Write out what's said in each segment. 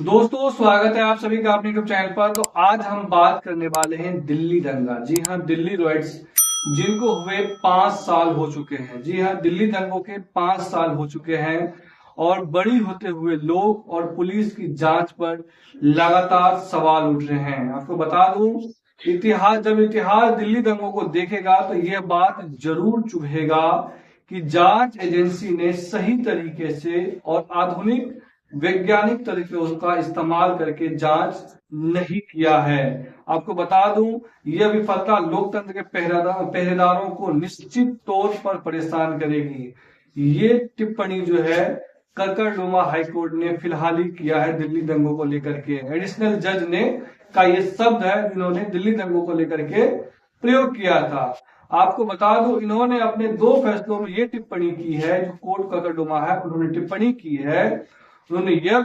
दोस्तों, स्वागत है आप सभी का अपने यूट्यूब चैनल पर। तो आज हम बात करने वाले हैं दिल्ली दंगा। जी हाँ, दिल्ली रॉयट्स जिनको हुए 5 साल हो चुके हैं। जी हाँ, दिल्ली दंगों के 5 साल हो चुके हैं और बड़ी होते हुए लोग और पुलिस की जांच पर लगातार सवाल उठ रहे हैं। आपको बता दूं, जब इतिहास दिल्ली दंगों को देखेगा तो यह बात जरूर चुभेगा कि जांच एजेंसी ने सही तरीके से और आधुनिक वैज्ञानिक तरीकों का इस्तेमाल करके जांच नहीं किया है। आपको बता दूं, यह विफलता लोकतंत्र के पहरेदारों को निश्चित तौर पर परेशान करेगी। ये टिप्पणी जो है करकरडुमा हाईकोर्ट ने फिलहाल ही किया है दिल्ली दंगों को लेकर के। एडिशनल जज ने का ये शब्द है जिन्होंने दिल्ली दंगों को लेकर के प्रयोग किया था। आपको बता दूं, इन्होंने अपने 2 फैसलों में ये टिप्पणी की है, जो कोर्ट करकरडुमा है उन्होंने टिप्पणी की है। उन्होंने यह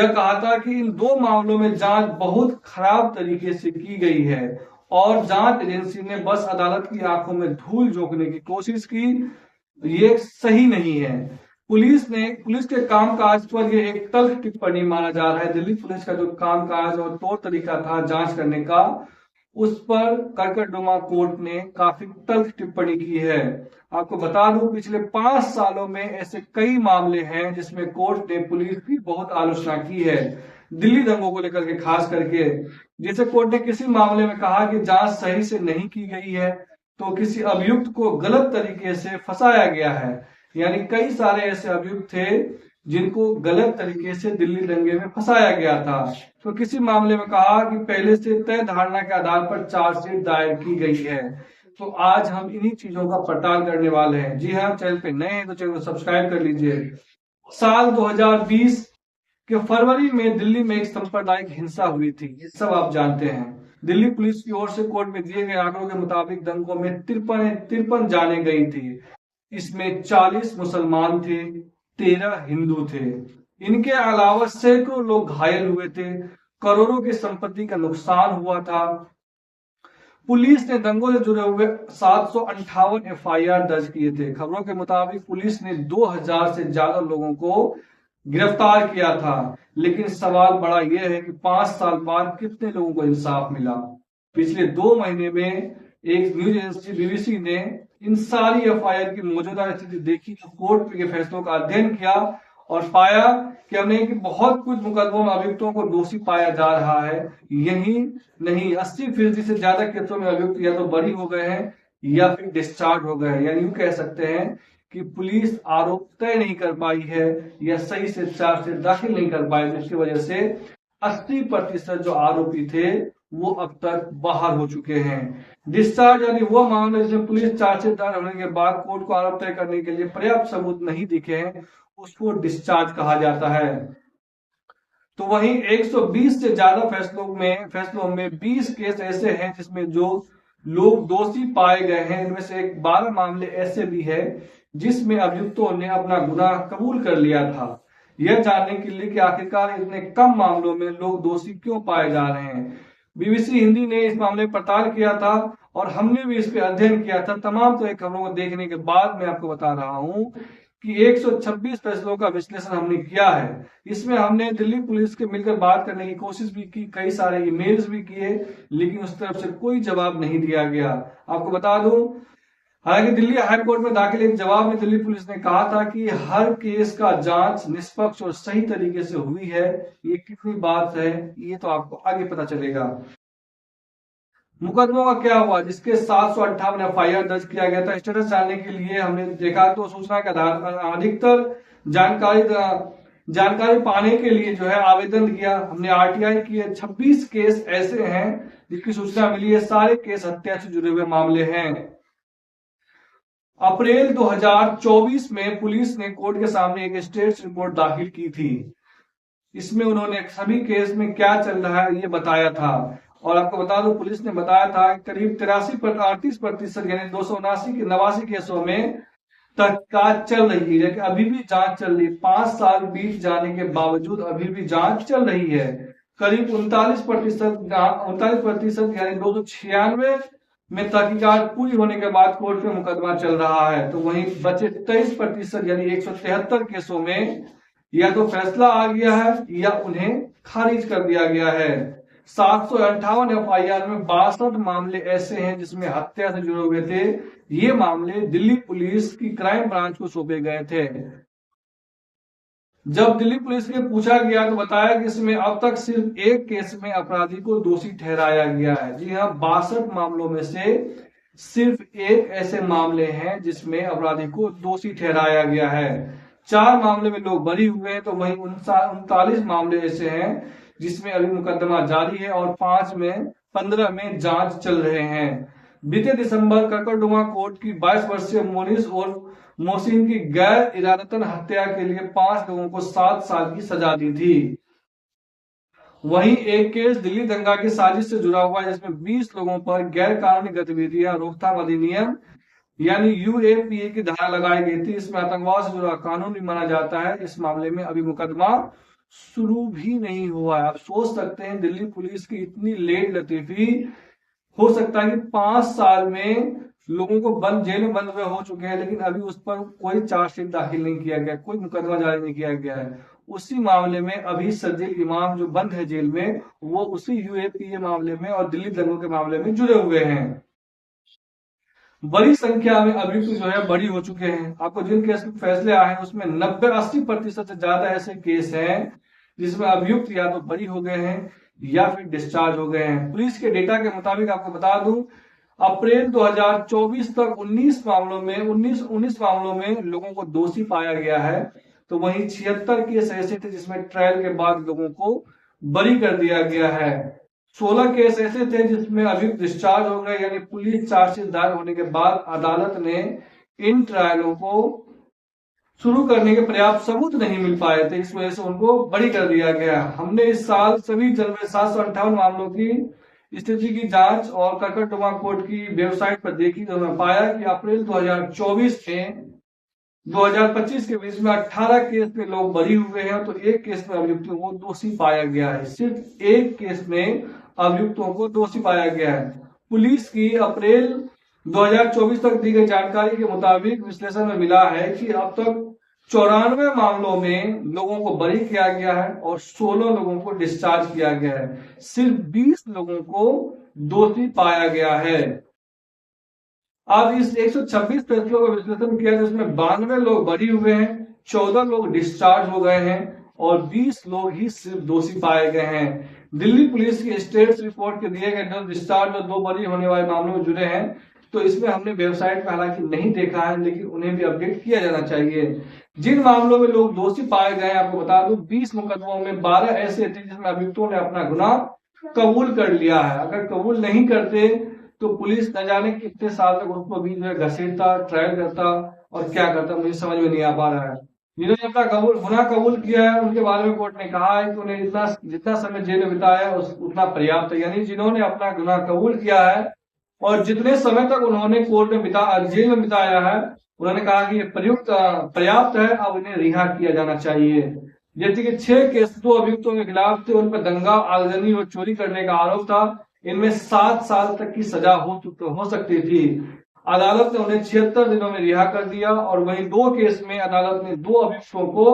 कहा था कि इन 2 मामलों में जांच बहुत खराब तरीके से की गई है और जांच एजेंसी ने बस अदालत की आंखों में धूल झोंकने की कोशिश की। ये सही नहीं है। पुलिस के कामकाज पर यह एक तल्ख टिप्पणी माना जा रहा है। दिल्ली पुलिस का जो कामकाज और तौर तरीका था जांच करने का, उस पर करकरडुमा कोर्ट ने काफी तल्ख टिप्पणी की है। आपको बता दूं, पिछले 5 सालों में ऐसे कई मामले हैं जिसमें कोर्ट ने पुलिस की बहुत आलोचना की है, दिल्ली दंगों को लेकर के खास करके। जैसे कोर्ट ने किसी मामले में कहा कि जांच सही से नहीं की गई है, तो किसी अभियुक्त को गलत तरीके से फंसाया गया है। यानी कई सारे ऐसे अभियुक्त थे जिनको गलत तरीके से दिल्ली दंगे में फंसाया गया था। तो किसी मामले में कहा कि पहले से तय धारणा के आधार पर चार्जशीट दायर की गई है। तो आज हम इन्हीं चीजों का पड़ताल करने वाले हैं। जी हाँ, चैनल पे नए हैं तो चैनल को सब्सक्राइब कर लीजिए। साल 2020 के फरवरी में दिल्ली में एक सांप्रदायिक हिंसा हुई थी, ये सब आप जानते हैं। दिल्ली पुलिस की ओर से कोर्ट में दिए गए आंकड़ों के मुताबिक दंगों में तिरपन जाने गई थी। इसमें 40 मुसलमान थे, 13 हिंदू थे। इनके अलावा सैकड़ों लोग घायल हुए थे, करोड़ों की संपत्ति का नुकसान हुआ था। पुलिस ने दंगों से जुड़े हुए 758 एफआईआर दर्ज किए थे। खबरों के मुताबिक पुलिस ने 2000 से ज्यादा लोगों को गिरफ्तार किया था। लेकिन सवाल बड़ा यह है कि 5 साल बाद कितने लोगों को इंसाफ मिला। पिछले 2 महीने में एक न्यूज एजेंसी बीबीसी ने इन सारी एफआईआर की मौजूदा स्थिति देखी, तो कोर्ट के फैसलों का अध्ययन किया और पाया कि हमने कि बहुत कुछ मुकदमों में अभियुक्तों को दोषी पाया जा रहा है। यही नहीं, 80% से ज्यादा केसों में अभियुक्त या तो बरी हो गए हैं या फिर डिस्चार्ज हो गए हैं। यानी यूं कह सकते हैं कि पुलिस आरोप तय नहीं कर पाई है या सही से चार्जशीट दाखिल नहीं कर पाई, जिसकी वजह से 80% जो आरोपी थे वो अब तक बाहर हो चुके हैं। डिस्चार्ज यानी वो मामला जिसमें पुलिस चार्जशीट दायर होने के बाद कोर्ट को आरोप तय करने के लिए पर्याप्त सबूत नहीं दिखे हैं, उसको डिस्चार्ज कहा जाता है। तो वहीं 120 से ज्यादा फैसलों में 20 केस ऐसे हैं जिसमें जो लोग दोषी पाए गए हैं। इनमें से 12 मामले ऐसे भी है जिसमें अभियुक्तों ने अपना गुनाह कबूल कर लिया था। यह जानने के लिए कि आखिरकार इतने कम मामलों में लोग दोषी क्यों पाए जा रहे हैं, बीबीसी हिंदी ने इस मामले में पड़ताल किया था और हमने भी इस पे अध्ययन किया था। तमाम तो खबरों को देखने के बाद मैं आपको बता रहा हूं कि 126 फैसलों का विश्लेषण हमने किया है। इसमें हमने दिल्ली पुलिस के मिलकर बात करने की कोशिश भी की, कई सारे ईमेल्स भी किए, लेकिन उस तरफ से कोई जवाब नहीं दिया गया। आपको बता दूं, हालांकि दिल्ली हाईकोर्ट में दाखिल एक जवाब में दिल्ली पुलिस ने कहा था कि हर केस का जांच निष्पक्ष और सही तरीके से हुई है। ये कितनी बात है ये तो आपको आगे पता चलेगा। मुकदमों का क्या हुआ जिसके 758 एफआईआर दर्ज किया गया था, स्टेटस जानने के लिए हमने देखा तो सूचना के आधार पर अधिकतर जानकारी जानकारी पाने के लिए जो है आवेदन दिया। हमने आरटीआई किए। 26 केस ऐसे हैं जिसकी सूचना मिली है। सारे केस हत्या से जुड़े हुए मामले हैं। अप्रैल 2024 में पुलिस ने कोर्ट के सामने एक स्टेटस रिपोर्ट दाखिल की थी। इसमें उन्होंने सभी केस में क्या चल रहा है ये बताया था। और आपको बता दूं, पुलिस ने बताया था कि करीब 38% यानी 289 केसों में तहकीकात चल रही है, कि अभी भी जांच चल रही है। 5 साल बीत जाने के बावजूद अभी भी जांच चल रही है। करीब 39% यानी 296 में तहकीकात पूरी होने के बाद कोर्ट में मुकदमा चल रहा है। तो वहीं बचे 23% यानी 173 केसों में या तो फैसला आ गया है या उन्हें खारिज कर दिया गया है। 758 एफआईआर में 62 मामले ऐसे हैं जिसमें हत्या से जुड़े हुए थे। ये मामले दिल्ली पुलिस की क्राइम ब्रांच को सौंपे गए थे। जब दिल्ली पुलिस से पूछा गया तो बताया कि इसमें अब तक सिर्फ एक केस में अपराधी को दोषी ठहराया गया है। जी हाँ, 62 मामलों में से सिर्फ एक ऐसे मामले हैं जिसमें अपराधी को दोषी ठहराया गया है। 4 मामले में लोग बरी हुए हैं, तो वहीं 39 मामले ऐसे हैं जिसमें अभी मुकदमा जारी है और 15 में जांच चल रहे हैं। बीते दिसंबर ककरडुमा कोर्ट की 22 वर्षीय मोनिस और मोहसिन की गैर इरादतन हत्या के लिए 5 लोगों को 7 साल की सजा दी थी। वहीं एक केस दिल्ली दंगा की साजिश से जुड़ा हुआ है जिसमें 20 लोगों पर गैर कानूनी गतिविधियां रोकथाम अधिनियम यानी यूएपीए की धारा लगाई गई थी। इसमें आतंकवाद से जुड़ा कानून भी माना जाता है। इस मामले में अभी मुकदमा शुरू भी नहीं हुआ है। आप सोच सकते हैं दिल्ली पुलिस की इतनी लेट लतीफी, हो सकता है कि 5 साल में लोगों को जेल में बंद हुए हो चुके हैं, लेकिन अभी उस पर कोई चार्जशीट दाखिल नहीं किया गया, कोई मुकदमा जारी नहीं किया गया है। उसी मामले में अभी शर्जील इमाम जो बंद है जेल में, वो उसी यूएपीए मामले में और दिल्ली दंगों के मामले में जुड़े हुए हैं। बड़ी संख्या में अभियुक्त जो है बरी हो चुके हैं। आपको जिन केस में फैसले आए हैं उसमें 90-80% से ज्यादा ऐसे केस हैं जिसमें अभियुक्त या तो बरी हो गए हैं या फिर डिस्चार्ज हो गए हैं। पुलिस के डेटा के मुताबिक आपको बता दूं, अप्रैल 2024 तक 19 मामलों में लोगों को दोषी पाया गया है। तो वहीं 76 केस ऐसे थे जिसमें ट्रायल के बाद लोगों को बरी कर दिया गया है। 16 केस ऐसे थे जिसमें अभियुक्त डिस्चार्ज हो गए, यानी पुलिस चार्जशीट दायर होने के बाद अदालत ने इन ट्रायलों को शुरू करने के पर्याप्त सबूत नहीं मिल पाए थे, इस वजह से उनको बरी कर दिया गया। हमने इस साल सभी 758 मामलों की स्थिति की जांच और ककरडुमा कोर्ट की वेबसाइट पर देखी तो हमें पाया कि अप्रैल 2024 से 2025 के बीच में 18 केस में लोग बरी हुए हैं, तो एक केस में अभियुक्तों को दोषी पाया गया है। सिर्फ एक केस में अभियुक्तों को दोषी पाया गया है। पुलिस की अप्रैल 2024 तक दी गई जानकारी के मुताबिक विश्लेषण में मिला है कि अब तक 94 मामलों में लोगों को बरी किया गया है और 16 लोगों को डिस्चार्ज किया गया है। सिर्फ 20 लोगों को दोषी पाया गया है। अब इस 126 फैसलों का विश्लेषण किया जिसमें 92 लोग बरी हुए हैं, 14 लोग डिस्चार्ज हो गए हैं और 20 लोग ही सिर्फ दोषी पाए गए हैं। दिल्ली पुलिस की स्टेट्स रिपोर्ट के दिए गए 2 डिस्चार्ज और 2 बरी होने वाले मामलों में जुड़े हैं, तो इसमें हमने वेबसाइट में हालांकि नहीं देखा है, लेकिन उन्हें भी अपडेट किया जाना चाहिए। जिन मामलों में लोग दोषी पाए गए आपको बता दूं, 20 मुकदमों में 12 ऐसे थे जिसमें अभियुक्तों ने अपना गुनाह कबूल कर लिया है। अगर कबूल नहीं करते तो पुलिस न जाने कितने साल तक उनको बीच में घसीटता, ट्रायल करता और क्या करता, मुझे समझ में नहीं आ पा रहा है। जिन्होंने अपना गुनाह कबूल किया है उनके बारे में कोर्ट ने कहा है कि उन्हें जितना समय जेल में बिताया उतना पर्याप्त है। यानी जिन्होंने अपना गुनाह कबूल किया है और जितने समय तक उन्होंने कोर्ट में जेल में बिताया है, उन्होंने कहा कि ये पर्याप्त है, अब उन्हें रिहा किया जाना चाहिए। जैसे कि 6 केस 2 अभियुक्तों के खिलाफ थे, उन पर दंगा, आगजनी और चोरी करने का आरोप था। इनमें 7 साल तक की सजा हो सकती थी। अदालत ने उन्हें 76 दिनों में रिहा कर दिया और वहीं 2 केस में अदालत ने 2 अभियुक्तों को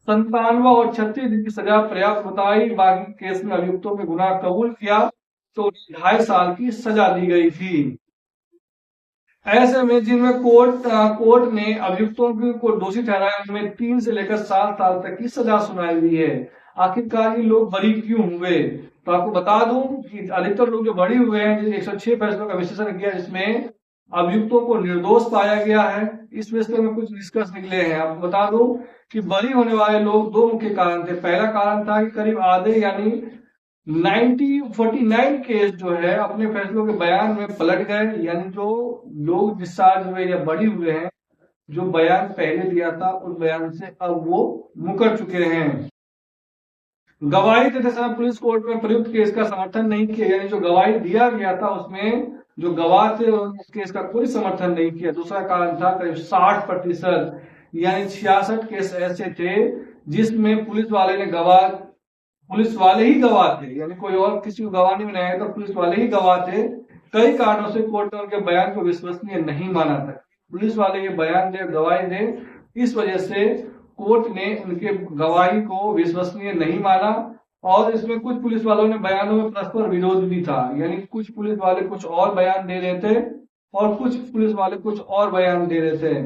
97 और 36 दिन की सजा पर्याप्त बताई। बाकी केस में अभियुक्तों ने गुनाह कबूल किया तो 2.5 साल की सजा दी गई थी। ऐसे में जिनमें कोर्ट ने अभियुक्तों को दोषी ठहराया उनमें 3 से लेकर 7 साल तक की सजा सुनाई हुई है। आखिरकार ये लोग बरी क्यों हुए? तो आपको बता दूं कि अधिकतर लोग जो बरी हुए हैं, 106 फैसलों का विश्लेषण किया जिसमें अभियुक्तों को निर्दोष पाया गया है। इस फैसले में कुछ निष्कर्ष निकले हैं। आपको बता दूं कि बरी होने वाले लोग 2 मुख्य कारण थे। पहला कारण था कि करीब आधे यानी 49 केस जो है अपने फैसलों के बयान में पलट गए, यानी जो लोग डिस्चार्ज हुए या बरी हुए हैं, जो बयान पहले दिया था उस बयान से अब वो मुकर चुके हैं। गवाही देते समय पुलिस कोर्ट में प्रयुक्त केस का समर्थन नहीं किया, यानी जो गवाही दिया गया था उसमें जो गवाह थे उस केस का कोई समर्थन नहीं किया। दूसरा कारण था करीब 60% यानी 66 केस ऐसे थे जिसमें पुलिस वाले ही गवाह थे, यानी कोई और किसी को गवाह नहीं बनाया था, पुलिस वाले ही गवाह थे। कई कारणों से कोर्ट ने उनके बयान को विश्वसनीय नहीं माना था। पुलिस वाले ये बयान दे, गवाही दे, इस वजह से कोर्ट ने उनके गवाही को विश्वसनीय नहीं माना और इसमें कुछ पुलिस वालों ने बयानों में परस्पर विरोध भी था, यानी कुछ पुलिस वाले कुछ और बयान दे रहे थे और कुछ पुलिस वाले कुछ और बयान दे रहे थे।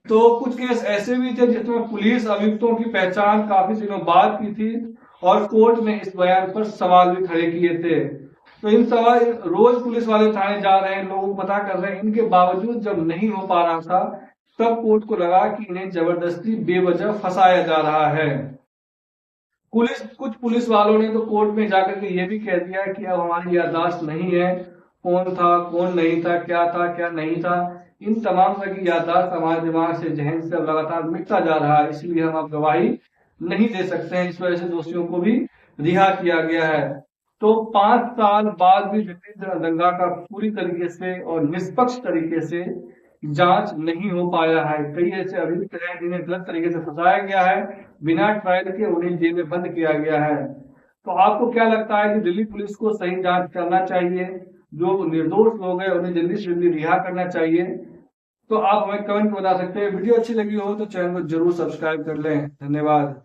तो कुछ केस ऐसे भी थे जिसमें पुलिस अभियुक्तों की पहचान काफी दिनों बाद की थी और कोर्ट ने इस बयान पर सवाल भी खड़े किए थे। तो इन सवाल रोज पुलिस वाले थाने जा रहे हैं, लोगों को पता कर रहे हैं, इनके बावजूद जब नहीं हो पा रहा था तब कोर्ट को लगा कि इन्हें जबरदस्ती बेवजह फंसाया जा रहा है। कुछ पुलिस वालों ने तो कोर्ट में जाकर के ये भी कह दिया कि अब हमारी याददाश्त नहीं है, कौन था कौन नहीं था, क्या नहीं था, इन तमाम तरह की याददाश्त हमारे दिमाग से, जहन से लगातार मिटता जा रहा है, इसलिए हम अब गवाही नहीं दे सकते हैं। इस वजह से दोषियों को भी रिहा किया गया है। तो 5 साल बाद भी दिल्ली दंगा का पूरी तरीके से और निष्पक्ष तरीके से जांच नहीं हो पाया है। कई ऐसे अभियुक्त हैं जिन्हें गलत तरीके से फंसाया गया है, बिना ट्रायल के उन्हें जेल में बंद किया गया है। तो आपको क्या लगता है कि दिल्ली पुलिस को सही जांच करना चाहिए, जो निर्दोष लोग हैं उन्हें जल्दी से जल्दी रिहा करना चाहिए? तो आप हमें कमेंट में बता सकते हैं। वीडियो अच्छी लगी हो तो चैनल को जरूर सब्सक्राइब कर लें। धन्यवाद।